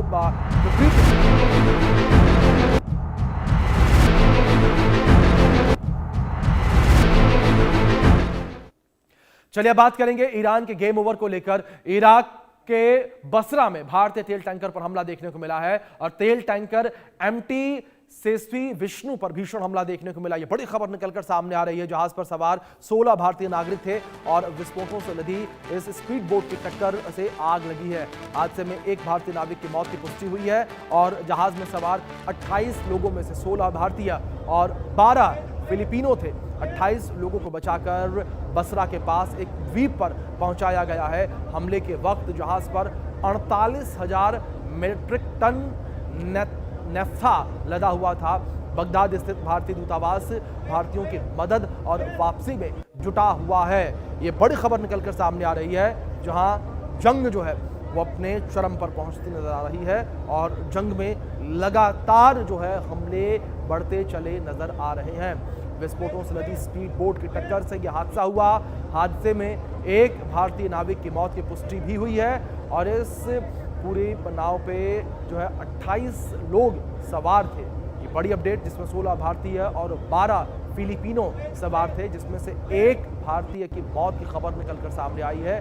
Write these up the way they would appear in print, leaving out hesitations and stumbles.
विपरीत। चलिए बात करेंगे ईरान के गेम ओवर को लेकर। इराक के बसरा में भारतीय तेल टैंकर पर हमला देखने को मिला है और तेल टैंकर एमटी सेस्वी विष्णु पर भीषण हमला देखने को मिला। यह बड़ी खबर निकलकर सामने आ रही है। जहाज पर सवार 16 भारतीय नागरिक थे और विस्फोटों से लदी इस स्पीड बोट की टक्कर से आग लगी है। हादसे में एक भारतीय नाविक की मौत की पुष्टि हुई है और जहाज में सवार 28 लोगों में से 16 भारतीय और 12 फिलिपिनो थे। 28 लोगों को बचाकर बसरा के पास एक द्वीप पर पहुंचाया गया है। हमले के वक्त जहाज पर 48,000 मीट्रिक टन नेफ्था लदा हुआ था। बगदाद स्थित भारतीय दूतावास भारतीयों की मदद और वापसी में जुटा हुआ है। ये बड़ी खबर निकलकर सामने आ रही है, जहां जंग जो है वो अपने चरम पर पहुंचती नजर आ रही है और जंग में लगातार जो है हमले बढ़ते चले नजर आ रहे हैं। विस्फोटों से लदी स्पीड बोट की टक्कर से यह हादसा हुआ। हादसे में एक भारतीय नाविक की मौत की पुष्टि भी हुई है और इस पूरे नाव पे जो है 28 लोग सवार थे। ये बड़ी अपडेट, जिसमें 16 भारतीय और 12 फिलिपिनो सवार थे, जिसमें से एक भारतीय की मौत की खबर निकलकर सामने आई है।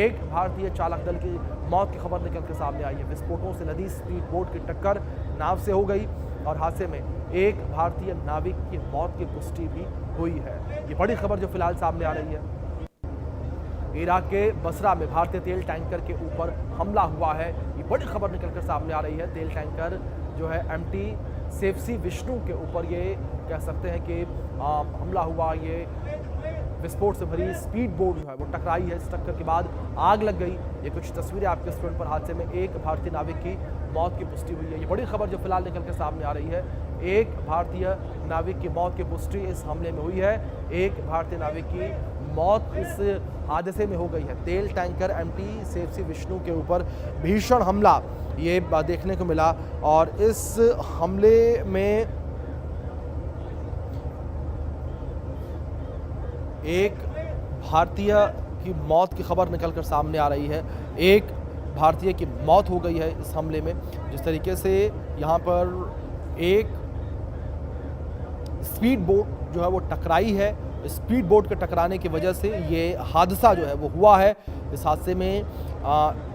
एक भारतीय चालक दल की मौत की खबर निकलकर सामने आई है। विस्फोटों से लदी स्पीड बोट की टक्कर नाव से हो गई और हादसे में एक भारतीय नाविक की मौत की पुष्टि भी हुई है। ये बड़ी खबर जो फिलहाल सामने आ रही है। इराक के बसरा में भारतीय तेल टैंकर के ऊपर हमला हुआ है। ये बड़ी खबर निकलकर सामने आ रही है। तेल टैंकर जो है एमटी सेफ्सी विष्णु के ऊपर ये कह सकते हैं कि हमला हुआ। ये विस्फोट से भरी स्पीड बोट जो है वो टकराई है। इस टक्कर के बाद आग लग गई। ये कुछ तस्वीरें आपके स्क्रीन पर। हादसे में एक भारतीय नाविक की मौत की पुष्टि हुई है। ये बड़ी खबर जो फिलहाल निकलकर सामने आ रही है। एक भारतीय नाविक की मौत की पुष्टि इस हमले में हुई है। एक भारतीय नाविक की मौत इस हादसे में हो गई है। तेल टैंकर एमटी सेफ्सी विष्णु के ऊपर भीषण हमला ये देखने को मिला और इस हमले में एक भारतीय की मौत की खबर निकलकर सामने आ रही है। एक भारतीय की मौत हो गई है इस हमले में। जिस तरीके से यहाँ पर एक स्पीड बोट जो है वो टकराई है, स्पीड बोट के टकराने की वजह से ये हादसा जो है वो हुआ है। इस हादसे में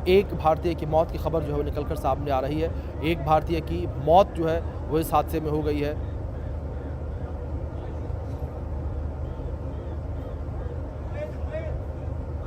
एक भारतीय की मौत की खबर जो है वो निकलकर सामने आ रही है। एक भारतीय की मौत जो है वो इस हादसे में हो गई है।